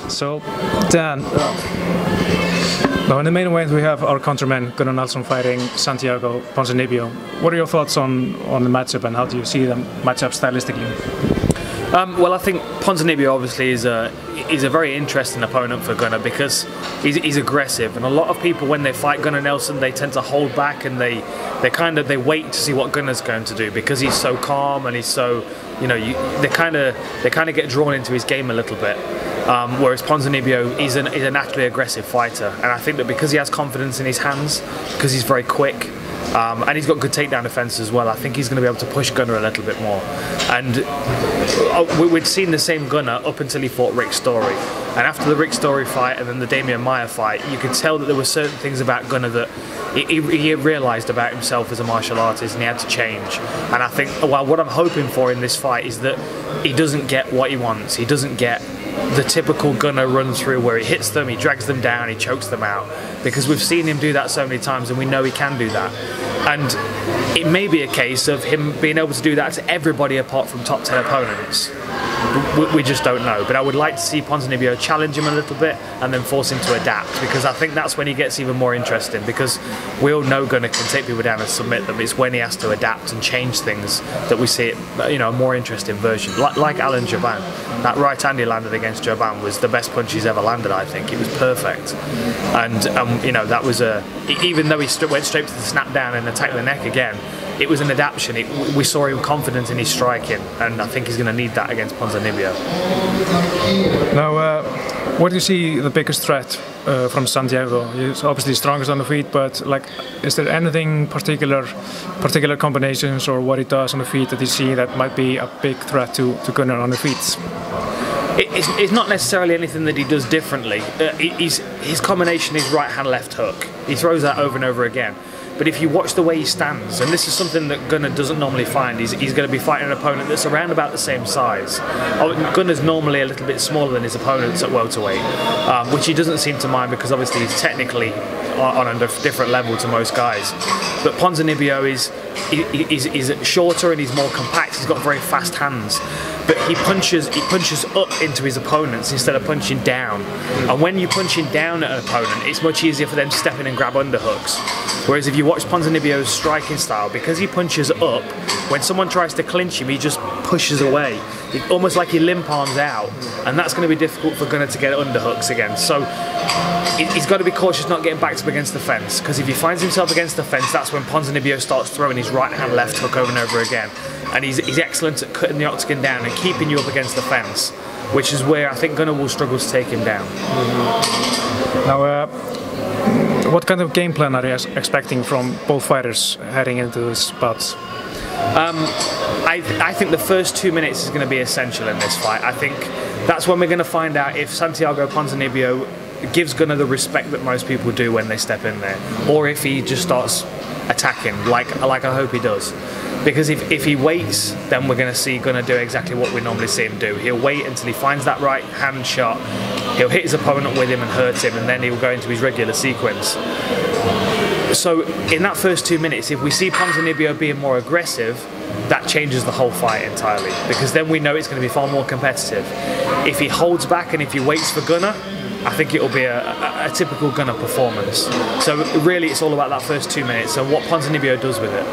So, Dan, now in the main event we have our countryman Gunnar Nelson fighting Santiago Ponzinibbio. What are your thoughts on the matchup, and how do you see the matchup stylistically? Well, I think Ponzinibbio obviously is a very interesting opponent for Gunnar because he's aggressive, and a lot of people when they fight Gunnar Nelson they tend to hold back and they wait to see what Gunnar's going to do because he's so calm and he's so, you know, they kind of get drawn into his game a little bit. Whereas Ponzinibbio is a naturally aggressive fighter, and I think that because he has confidence in his hands, because he's very quick, and he's got good takedown defense as well, I think he's going to be able to push Gunnar a little bit more. And we'd seen the same Gunnar up until he fought Rick Story, and after the Rick Story fight and then the Damian Maia fight, you could tell that there were certain things about Gunnar that he realised about himself as a martial artist, and he had to change. And I think, well, what I'm hoping for in this fight is that he doesn't get what he wants. He doesn't get the typical Gunnar run through where he hits them, he drags them down, he chokes them out, because we've seen him do that so many times and we know he can do that. And it may be a case of him being able to do that to everybody apart from top 10 opponents. We just don't know, but I would like to see Ponzinibbio challenge him a little bit and then force him to adapt, because I think that's when he gets even more interesting, because we all know Gunnar can take people down and submit them. It's when he has to adapt and change things that we see it, you know, a more interesting version. Like Alan Joban, that right hand he landed against Joban was the best punch he's ever landed. I think it was perfect, and you know, that was even though he went straight to the snap down and attacked the neck again, it was an adaptation. We saw him confident in his striking, and I think he's going to need that against Ponzinibbio. Now, what do you see the biggest threat from Santiago? He's obviously strongest on the feet, but like, is there anything particular combinations or what he does on the feet that you see that might be a big threat to Gunnar on the feet? It's not necessarily anything that he does differently. His combination is right hand, left hook. He throws that over and over again. But if you watch the way he stands, and this is something that Gunnar doesn't normally find, he's going to be fighting an opponent that's around about the same size. Gunnar's normally a little bit smaller than his opponents at welterweight, which he doesn't seem to mind because obviously he's technically on a different level to most guys. But Ponzinibbio is shorter and he's more compact. He's got very fast hands. But he punches up into his opponents instead of punching down. And when you're punching down at an opponent, it's much easier for them to step in and grab underhooks. Whereas if you watch Ponzinibbio's striking style, because he punches up, when someone tries to clinch him, he just pushes away. Almost like he limp arms out. And that's going to be difficult for Gunnar to get underhooks again. So he's got to be cautious not getting backed up against the fence, because if he finds himself against the fence, that's when Ponzinibbio starts throwing his right hand, left hook over and over again. And he's excellent at cutting the octagon down and keeping you up against the fence, which is where I think Gunnar will struggle to take him down. Now, what kind of game plan are you expecting from both fighters heading into this bout? I think the first 2 minutes is going to be essential in this fight. I think that's when we're going to find out if Santiago Ponzinibbio gives Gunnar the respect that most people do when they step in there, or if he just starts attacking like I hope he does. Because if he waits, then we're going to see Gunnar do exactly what we normally see him do. He'll wait until he finds that right hand shot, he'll hit his opponent with him and hurt him, and then he'll go into his regular sequence. So in that first 2 minutes, if we see Ponzinibbio being more aggressive, that changes the whole fight entirely, because then we know it's going to be far more competitive. If he holds back and if he waits for Gunnar, I think it will be a typical Gunnar performance. So really it's all about that first 2 minutes and what Ponzinibbio does with it.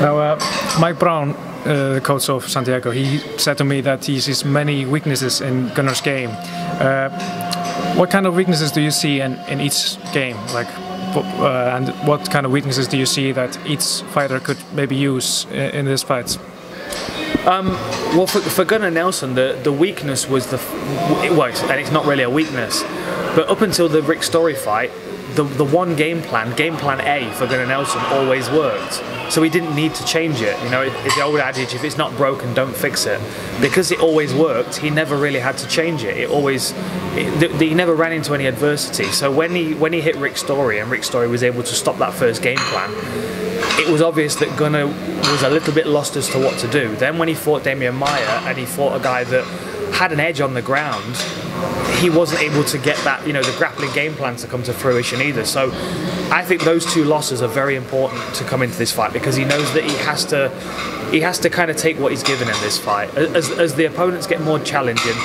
Now, Mike Brown, the coach of Santiago, he said to me that he sees many weaknesses in Gunnar's game. What kind of weaknesses do you see in each game? Like, and what kind of weaknesses do you see that each fighter could maybe use in this fight? Well, for Gunnar Nelson, the weakness was and it's not really a weakness, but up until the Rick Story fight, the one game plan A for Gunnar Nelson always worked. So he didn't need to change it. You know, it's the old adage, if it's not broken, don't fix it. Because it always worked, he never really had to change it. He never ran into any adversity. So when he hit Rick Story and Rick Story was able to stop that first game plan, it was obvious that Gunnar was a little bit lost as to what to do. Then when he fought Damian Maia and he fought a guy that had an edge on the ground, he wasn't able to get that, you know, the grappling game plan to come to fruition either. So I think those two losses are very important to come into this fight, because he knows that he has to kind of take what he's given in this fight. As the opponents get more challenging,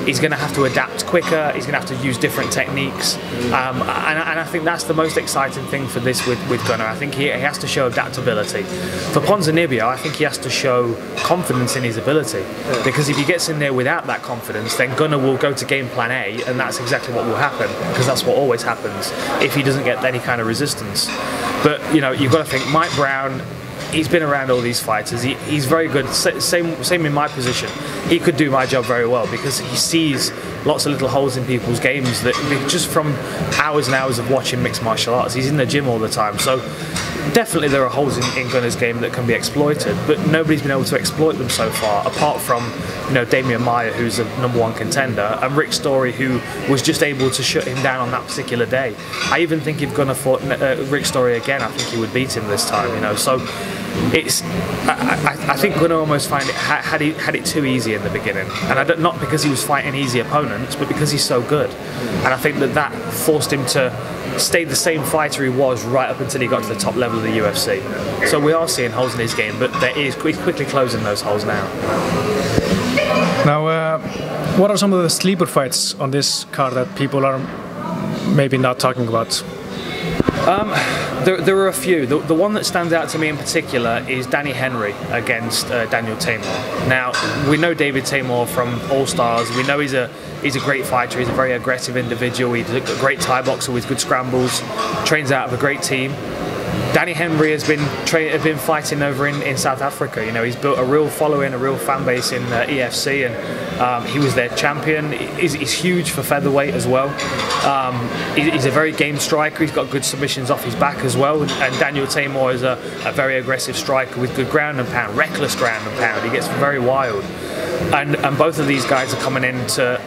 he's going to have to adapt quicker, he's going to have to use different techniques, and I think that's the most exciting thing for this with Gunnar. I think he has to show adaptability. For Ponzinibbio, I think he has to show confidence in his ability, because if he gets in there without that confidence, then Gunnar will go to game plan A, and that's exactly what will happen, because that's what always happens if he doesn't get any kind of resistance. But you know, you've got to think Mike Brown. He's been around all these fighters. He's very good. Same in my position. He could do my job very well, because he sees lots of little holes in people's games that just from hours and hours of watching mixed martial arts. He's in the gym all the time. So definitely there are holes in Gunnar's game that can be exploited, but nobody's been able to exploit them so far, apart from, you know, Damian Maia, who's a #1 contender, and Rick Story, who was just able to shut him down on that particular day. I even think if Gunnar fought Rick Story again, I think he would beat him this time. You know, so it's. I think Gunnar almost had it too easy in the beginning, and not because he was fighting easy opponents, but because he's so good. And I think that forced him to stay the same fighter he was right up until he got to the top level of the UFC. So we are seeing holes in his game, but he's quickly closing those holes now. Now, what are some of the sleeper fights on this card that people are maybe not talking about? There are a few. The one that stands out to me in particular is Danny Henry against Daniel Tamor. Now, we know David Tamor from All Stars. We know he's a great fighter. He's a very aggressive individual. He's a great Thai boxer with good scrambles. Trains out of a great team. Danny Henry has been fighting over in South Africa. You know, he's built a real following, a real fan base in EFC, and he was their champion. He's huge for featherweight as well. He's a very game striker. He's got good submissions off his back as well. And Daniel Tamor is a very aggressive striker with good ground and pound, reckless ground and pound. He gets very wild. And both of these guys are coming in to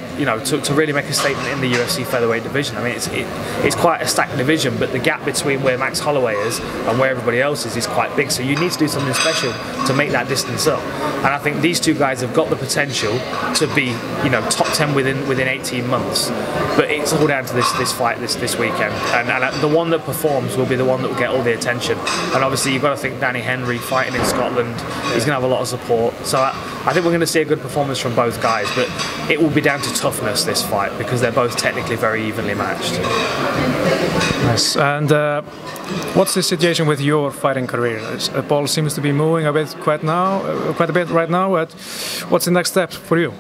really make a statement in the UFC featherweight division. I mean, it's quite a stacked division, but the gap between where Max Holloway is and where everybody else is quite big. So you need to do something special to make that distance up. And I think these two guys have got the potential to be, you know, top 10 within 18 months. But it's all down to this fight this weekend. And the one that performs will be the one that will get all the attention. And obviously you've got to think Danny Henry fighting in Scotland, he's going to have a lot of support. So I think we're going to see a good performance from both guys, but it will be down to toughness this fight, because they're both technically very evenly matched. Nice. And what's the situation with your fighting career? The ball seems to be moving quite a bit right now. What's the next step for you?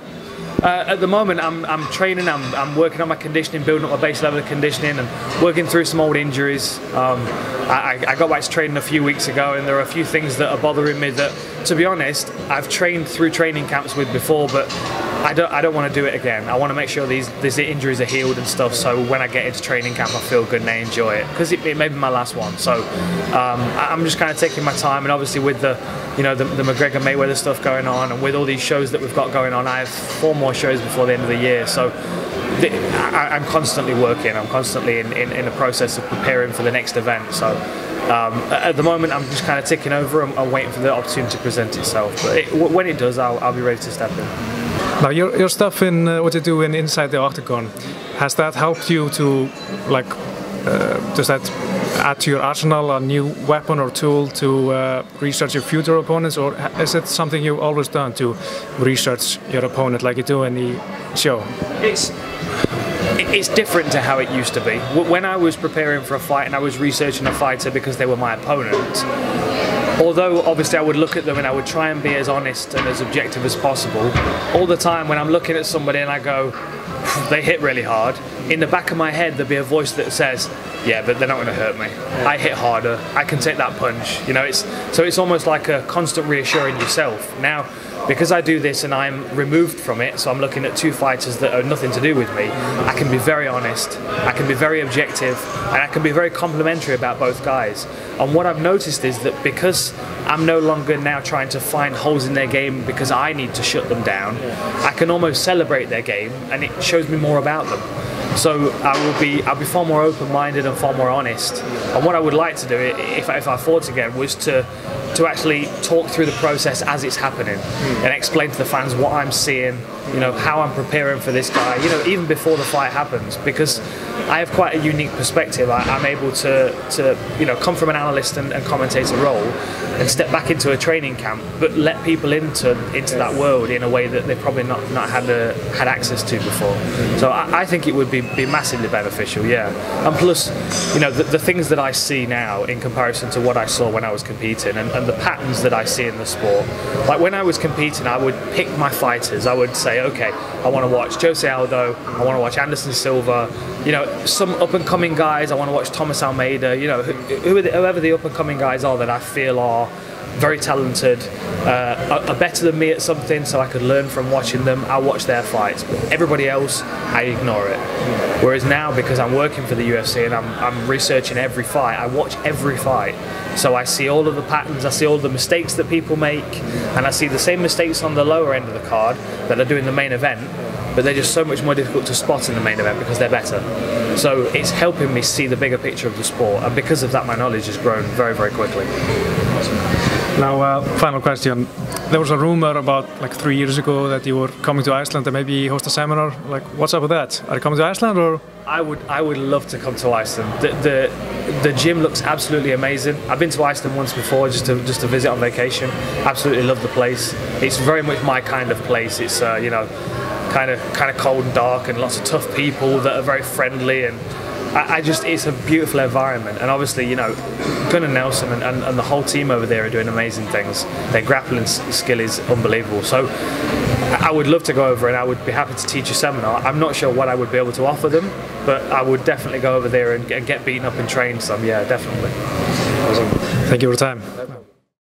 At the moment, I'm training. I'm working on my conditioning, building up my base level of conditioning, and working through some old injuries. I got back to training a few weeks ago, and there are a few things that are bothering me that, to be honest, I've trained through training camps with before, but I don't want to do it again. I want to make sure these injuries are healed and stuff, so when I get into training camp I feel good and I enjoy it, because it may be my last one. So I'm just kind of taking my time, and obviously with the McGregor Mayweather stuff going on, and with all these shows that we've got going on, I have 4 more shows before the end of the year. So I'm constantly working. I'm constantly in the process of preparing for the next event. So at the moment, I'm just kind of ticking over and waiting for the opportunity to present itself. But when it does, I'll be ready to step in. Now, your stuff in what you do inside the octagon, has that helped you to, like, does that add to your arsenal a new weapon or tool to research your future opponents, or is it something you've always done to research your opponent like you do in the show? It's different to how it used to be. When I was preparing for a fight and I was researching a fighter because they were my opponent, although obviously I would look at them and I would try and be as honest and as objective as possible, all the time when I'm looking at somebody and I go, they hit really hard, in the back of my head there'll be a voice that says, yeah, but they're not going to hurt me. I hit harder. I can take that punch. You know, it's almost like a constant reassuring yourself. Now, because I do this and I'm removed from it, so I'm looking at 2 fighters that are nothing to do with me, I can be very honest, I can be very objective, and I can be very complimentary about both guys. And what I've noticed is that because I'm no longer now trying to find holes in their game because I need to shut them down, I can almost celebrate their game, and it shows me more about them. So I'll be far more open-minded and far more honest. And what I would like to do, if I fought again, was to to actually talk through the process as it's happening and explain to the fans what I'm seeing, you know, how I'm preparing for this guy, you know, even before the fight happens, because I have quite a unique perspective. I'm able to you know, come from an analyst and commentator role and step back into a training camp, but let people into that world in a way that they've probably not had access to before. So I think it would be massively beneficial, yeah. And plus, you know, the things that I see now in comparison to what I saw when I was competing, and the patterns that I see in the sport. Like when I was competing, I would pick my fighters. I would say, okay, I want to watch Jose Aldo, I want to watch Anderson Silva, you know, some up-and-coming guys. I want to watch Thomas Almeida, you know, whoever the up-and-coming guys are that I feel are very talented, are better than me at something, so I could learn from watching them. I watch their fights, but everybody else, I ignore it. Whereas now, because I'm working for the UFC and I'm researching every fight, I watch every fight. So I see all of the patterns, I see all the mistakes that people make, and I see the same mistakes on the lower end of the card that are doing the main event, but they're just so much more difficult to spot in the main event because they're better. So it's helping me see the bigger picture of the sport, and because of that my knowledge has grown very, very quickly. Now, final question. There was a rumor about like 3 years ago that you were coming to Iceland and maybe host a seminar. Like, what's up with that? Are you coming to Iceland or? I would love to come to Iceland. The gym looks absolutely amazing. I've been to Iceland once before just to visit on vacation. Absolutely love the place. It's very much my kind of place. It's you know, kind of cold and dark and lots of tough people that are very friendly, and it's a beautiful environment. And obviously, you know, Gunnar Nelson and the whole team over there are doing amazing things. Their grappling skill is unbelievable. So I would love to go over, and I would be happy to teach a seminar. I'm not sure what I would be able to offer them, but I would definitely go over there and get beaten up and train some. Yeah, definitely. Awesome. Thank you for your time.